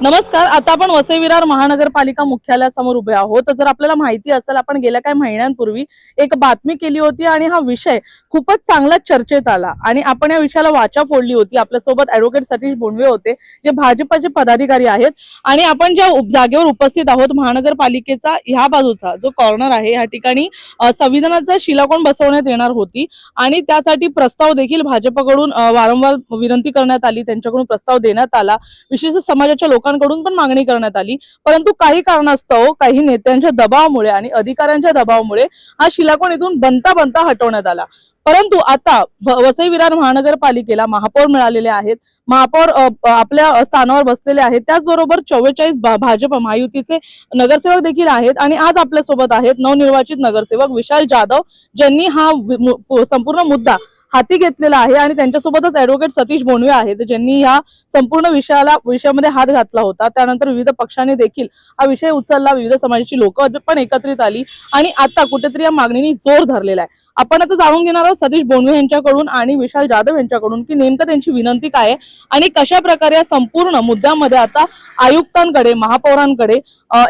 नमस्कार. आता आपण वसई विरार महानगरपालिका मुख्यालयासमोर उभे आहोत. जर आपल्याला माहिती असेल, आपण गेल्या काही महिन्यांपूर्वी एक बातमी केली होती आणि हा विषय खूपच चांगला चर्चेत आला आणि आपण या विषयाला वाचा फोडली होती. आपल्यासोबत ॲडव्होकेट सतीश बोंडवे होते, जे भाजपचे पदाधिकारी आहेत. आणि आपण ज्या जागेवर उपस्थित आहोत, महानगरपालिकेचा ह्या बाजूचा जो कॉर्नर आहे, या ठिकाणी संविधानाचा शिलाकोण बसवण्यात येणार होती आणि त्यासाठी प्रस्ताव देखील भाजपकडून वारंवार विनंती करण्यात आली, त्यांच्याकडून प्रस्ताव देण्यात आला. विशिष्ट समाजाच्या लोकांकडून पण मागणी करण्यात आली, परंतु काही कारणास्तव काही नेत्यांच्या दबावामुळे आणि अधिकाऱ्यांच्या दबावामुळे हा शिलाकोण इथून बनता हटवण्यात आला. परंतु आता वसई विरार महानगरपालिकेला महापौर मिळालेले आहेत, महापौर आपल्या स्थानावर बसलेले आहेत. त्याचबरोबर 44 भाजप महायुतीचे नगरसेवक देखील आहेत आणि आज आपल्या सोबत आहेत नवनिर्वाचित नगरसेवक विशाल जाधव, ज्यांनी हा संपूर्ण मुद्दा हाती घेतलेला आहे. आणि त्यांच्यासोबतच ॲडव्होकेट सतीश बोंडवे आहेत, ज्यांनी या संपूर्ण विषयामध्ये हात घातला होता. त्यानंतर विविध पक्षांनी देखील हा विषय उचलला, विविध समाजाची लोक पण एकत्रित आली आणि आता कुठेतरी या मागणीने जोर धरलेला आहे. आपण आता जाणून घेणार आहोत सतीश बोंडवे यांच्याकडून आणि विशाल जाधव यांच्याकडून की नेमकं त्यांची विनंती काय आहे आणि कशा प्रकारे या संपूर्ण मुद्द्यामध्ये आता आयुक्तांकडे, महापौरांकडे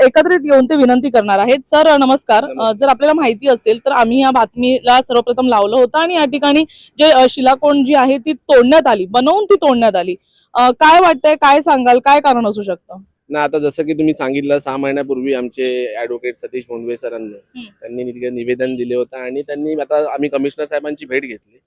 एकत्रित येऊन ते विनंती करणार आहेत. सर नमस्कार. जर आपल्याला माहिती असेल तर आम्ही या बातमीला सर्वप्रथम लावलं होतं आणि या ठिकाणी जे शिलाकोण जी आहे ती तोडण्यात आली, बनवून ती तोडण्यात आली. काय वाटतंय, काय सांगाल, काय कारण असू शकतं? ना आता जसं की तुम्ही सांगितलं 6 महिन्यापूर्वी आमचे ॲडव्होकेट सतीश बोंडवे सरांनी त्यांनी निवेदन दिले होतं आणि त्यांनी आता आम्ही कमिशनर साहेबांची भेट घेतली.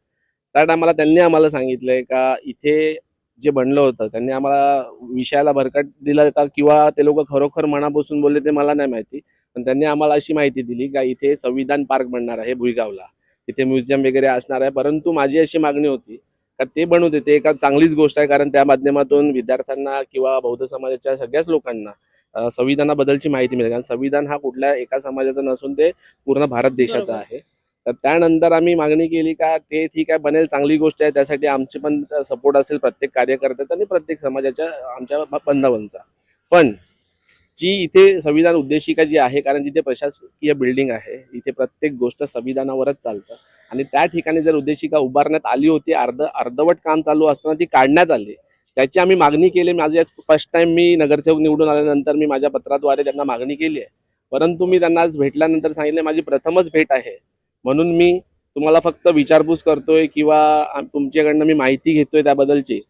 त्या टायमाला त्यांनी आम्हाला सांगितलंय का इथे जे बनलं होतं त्यांनी आम्हाला विषयाला भरकट दिलं का किंवा ते लोक खरोखर मनापासून बोलले ते मला नाही माहिती, पण त्यांनी आम्हाला अशी माहिती दिली का इथे संविधान पार्क बनणार आहे भुईगावला, तिथे म्युझियम वगैरे असणार आहे. परंतु माझी अशी मागणी होती का ते बनवू दे, ते एका चांगलीच गोष्ट आहे, कारण त्या माध्यमातून विद्यार्थ्यांना किंवा बौद्ध समाजाच्या सगळ्याच लोकांना संविधानाबद्दलची माहिती मिळते. कारण संविधान हा कुठल्या एका समाजाचा नसून ते पूर्ण भारत देशाचा आहे. तर त्यानंतर आम्ही मागणी केली का ते ठीक आहे, बनेल, चांगली गोष्ट आहे, त्यासाठी आमचे पण सपोर्ट असेल प्रत्येक कार्यकर्त्याचा आणि प्रत्येक समाजाच्या आमच्या बांधवांचा. पण जी इथे संविधान उद्देशिका जी आहे, कारण जिथे प्रशासकीय बिल्डिंग आहे, इथे प्रत्येक गोष्ट संविधानावरच चालतं आणि त्या ठिकाणी जर उद्देशिका उभारण्यात आली होती, अर्धवट काम चालू असताना ती काढण्यात आली. त्याची आम्ही मागणी केली. माझी फर्स्ट टाइम मी नगरसेवक निवडून आल्यानंतर मी माझ्या पत्राद्वारे त्यांना मागणी केली आहे. परंतु मी त्यांना आज भेटल्यानंतर सांगितले माझी प्रथमच भेट आहे, म्हणून मी तुम्हाला फक्त विचारपूस करतोय किंवा तुमच्याकडनं मी माहिती घेतोय त्याबद्दलची.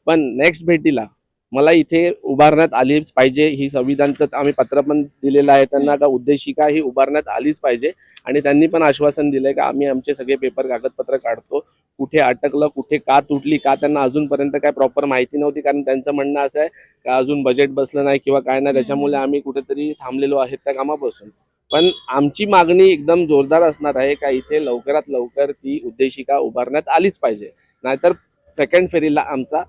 पण नेक्स्ट भेटीला मला इथे उभारण्यात आलीच पाहिजे. ही संविधानचं आम्ही पत्र पण दिलेलं आहे त्यांना का उद्देशिका ही उभारण्यात आलीच पाहिजे. आणि त्यांनी पण आश्वासन दिलंय का आम्ही आमचे सगळे पेपर कागदपत्र काढतो. कुठे अटकलं, कुठे का तुटली, का त्यांना अजूनपर्यंत काय प्रॉपर माहिती नव्हती, कारण त्यांचं म्हणणं असं आहे का अजून बजेट बसलं नाही किंवा काय नाही, त्याच्यामुळे आम्ही कुठेतरी थांबलेलो आहेत त्या कामापासून. पण आमची मागणी एकदम जोरदार असणार आहे का इथे लवकरात लवकर ती उद्देशिका उभारण्यात आलीच पाहिजे, नाहीतर सेकंड फेरीला आमचा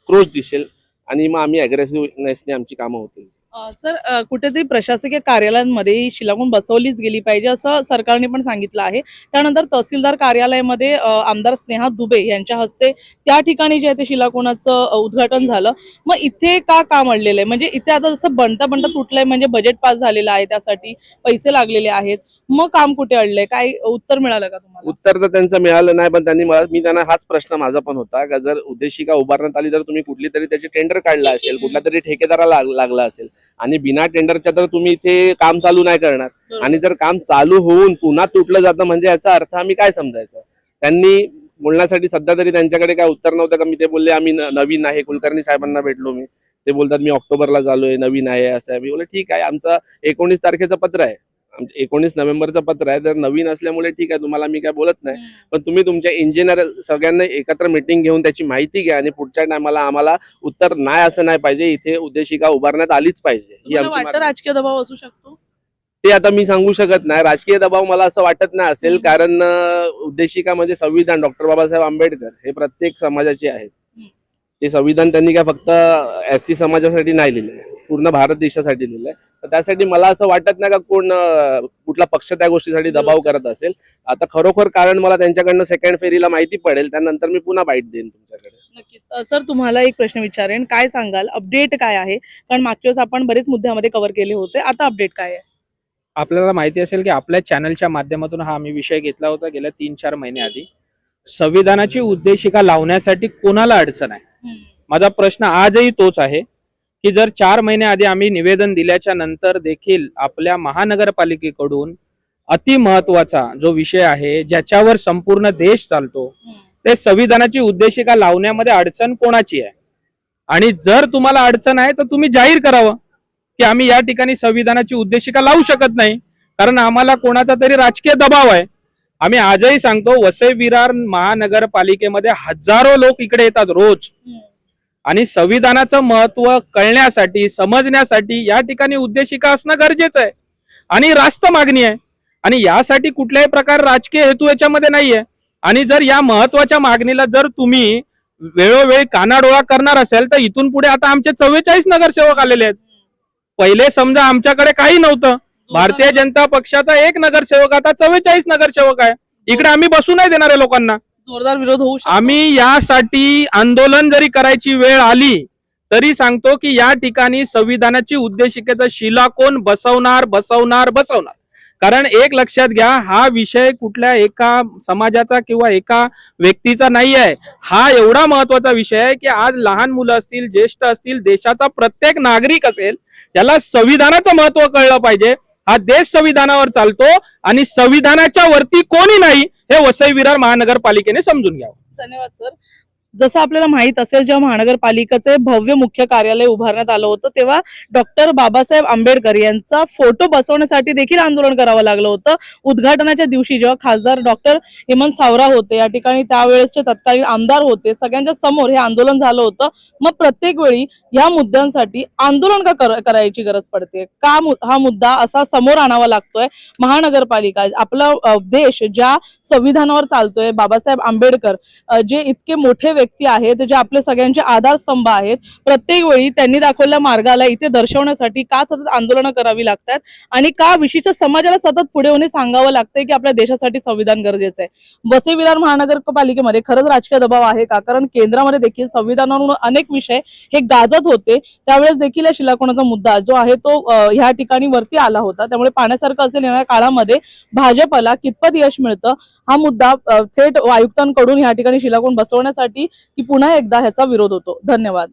क्रोश दिसेल आणि मग आम्ही अग्रेसिव्हनेसने आमची कामं होतील. सर कुठेतरी प्रशासकीय कार्यालयांमध्ये ही शिलाकोण बसवलीच गेली पाहिजे असं सरकारने पण सांगितलं आहे. त्यानंतर तहसीलदार कार्यालयामध्ये आमदार स्नेहा दुबे यांच्या हस्ते त्या ठिकाणी जे आहे ते शिलाकोणाचं उद्घाटन झालं. मग इथे का काम अडलेलं आहे? म्हणजे इथे आता जसं बनता तुटलंय, म्हणजे बजेट पास झालेलं आहे, त्यासाठी पैसे लागलेले आहेत, मग काम कुठे अडलंय? काय उत्तर मिळालं का तुम्हाला? उत्तर तर त्यांचं मिळालं नाही, पण मी त्यांना हाच प्रश्न माझा पण होता का जर उद्देशिका उभारण्यात आली तर तुम्ही कुठली तरी त्याची टेंडर काढला असेल, कुठल्या तरी ठेकेदाराला लागला असेल आणि बिना टेंडरच्या तर तुम्ही इथे काम चालू नाही करणार. आणि जर काम चालू होऊन पुन्हा तुटलं जातं म्हणजे याचा अर्थ आम्ही काय समजायचं? त्यांनी बोलण्यासाठी सध्या तरी त्यांच्याकडे काय उत्तर नव्हतं का मी ते बोलले आम्ही नवीन आहे. कुलकर्णी साहेबांना भेटलो मी, ते बोलतात मी ऑक्टोबरला चालूय, नवीन आहे असं आहे. मी बोलले ठीक आहे, आमचं 19 तारखेचं पत्र आहे, 19 नोव्हेंबरचं पत्र आहे, तर नवीन असल्यामुळे ठीक आहे, तुम्हाला मी काय बोलत नाही. पण तुम्ही तुमच्या इंजिनियर सगळ्यांना एकत्र मीटिंग घेऊन त्याची माहिती घ्या आणि पुढच्या टायमाला आम्हाला उत्तर नाही असं नाही पाहिजे, इथे उद्देशिका उभारण्यात आलीच पाहिजे. ही आमची राजकीय दबाव असू शकतो ते आता मी सांगू शकत नाही. राजकीय दबाव मला असं वाटत नाही असेल, कारण उद्देशिका म्हणजे संविधान डॉक्टर बाबासाहेब आंबेडकर हे प्रत्येक समाजाचे आहेत. ते संविधान त्यांनी काय फक्त SC समाजासाठी नाही लिहिलेलं, पूर्ण भारत देशासाठी लिहिलंय. तर त्यासाठी मला असं वाटत नाही का कुठला पक्ष त्या गोष्टीसाठी दबाव करत असेल. आता खरोखर कारण मला त्यांच्याकडनं सेकंड फेरीला माहिती पडेल, त्यानंतर मी पुन्हा बाईट देईन तुमच्याकडे. नक्कीच. सर तुम्हाला एक प्रश्न विचारेन, काय सांगाल, अपडेट काय आहे? कारण मागच्या वेळेस आपण बरेच मुद्द्यामध्ये कव्हर केले होते, आता अपडेट काय आहे? आपल्याला माहिती असेल की आपल्या चॅनलच्या माध्यमातून हा आम्ही विषय घेतला होता गेल्या 3-4 महिन्याआधी. संविधानाची उद्देशिका लावण्यासाठी कोणाला अडचण आहे? माझा प्रश्न आजही तोच आहे की जर 4 महिने आधी आम्ही निवेदन दिल्याच्या नंतर देखील आपल्या महानगरपालिकेकडून अति महत्वाचा जो विषय आहे ज्याच्यावर संपूर्ण देश चालतो ते संविधानाची उद्देशिका लावण्यामध्ये अडचण कोणाची आहे, आणि जर तुम्हाला अडचण आहे तर तुम्ही जाहीर करावं की आम्ही या ठिकाणी संविधानाची उद्देशिका लावू शकत नाही, कारण आम्हाला कोणाचा तरी राजकीय दबाव आहे. आम्ही आजही सांगतो वसई विरार महानगरपालिकेमध्ये हजारो लोक इकडे येतात रोज, आणि संविधानाचं महत्व कळण्यासाठी समजण्यासाठी या ठिकाणी उद्देशिका असणं गरजेचं आहे आणि रास्त मागणी आहे, आणि यासाठी कुठल्याही प्रकार राजकीय हेतू याच्यामध्ये नाहीये. आणि जर या महत्वाच्या मागणीला जर तुम्ही वेळोवेळी कानाडोळा करणार असेल तर इथून पुढे आता आमचे 44 नगरसेवक आलेले आहेत. पहिले समजा आमच्याकडे काही नव्हतं, भारतीय जनता पक्षाचा 1 नगरसेवक, आता 44 नगरसेवक आहे. इकडे आम्ही बसू नाही देणार आहे लोकांना. जोरदार विरोध होऊ शकतो. आम्ही यासाठी आंदोलन जरी करायची वेळ आली तरी सांगतो की या ठिकाणी संविधानाची उद्देशिकेचा शिला कोण बसवणार, कारण एक लक्षात घ्या, हा विषय कुठल्या एका समाजाचा किंवा एका व्यक्तीचा नाही आहे. हा एवढा महत्वाचा विषय आहे की आज लहान मुलं असतील, ज्येष्ठ असतील, देशाचा प्रत्येक नागरिक असेल, याला संविधानाचं महत्व कळलं पाहिजे. हा देश संविधानावर चालतो आणि संविधानाच्या वरती कोणी नाही हे वसई विरार महानगरपालिकेने समजून घ्यावं. धन्यवाद सर. जसं आपल्याला माहित असेल, जेव्हा महानगरपालिकेचे भव्य मुख्य कार्यालय उभारण्यात आलं होतं तेव्हा डॉक्टर बाबासाहेब आंबेडकर यांचा फोटो बसवण्यासाठी देखील आंदोलन करावं लागलं होतं. उद्घाटनाच्या दिवशी जेव्हा खासदार डॉक्टर हेमंत सावरा होते या ठिकाणी, त्यावेळेसचे तत्कालीन आमदार होते, सगळ्यांच्या समोर हे आंदोलन झालं होतं. मग प्रत्येक वेळी या मुद्द्यांसाठी आंदोलन का करायची गरज पडते, का हा मुद्दा असा समोर आणावा लागतोय? महानगरपालिका, आपला देश ज्या संविधानावर चालतोय, बाबासाहेब आंबेडकर जे इतके मोठे व्यक्ती आहेत, जे आपले सगळ्यांचे आधारस्तंभ आहेत, प्रत्येक वेळी त्यांनी दाखवलेल्या मार्गाला इथे दर्शवण्यासाठी का सतत आंदोलनं करावी लागतात आणि का विशिष्ट समाजाला सतत पुढे होणे सांगावं लागतंय की आपल्या देशासाठी संविधान गरजेचं आहे? वसई विरार महानगरपालिकेमध्ये खरंच राजकीय दबाव आहे का? कारण केंद्रामध्ये देखील संविधानावरून अनेक विषय हे गाजत होते, त्यावेळेस देखील या शिलाकोनाचा मुद्दा जो आहे तो ह्या ठिकाणी वरती आला होता. त्यामुळे पाहण्यासारखं असेल येणाऱ्या काळामध्ये भाजपला कितपत यश मिळतं, हा मुद्दा थेट आयुक्तांकडून या ठिकाणी शिलाकोन बसवण्यासाठी की पुन्हा एकदा ह्याचा विरोध होतो. धन्यवाद.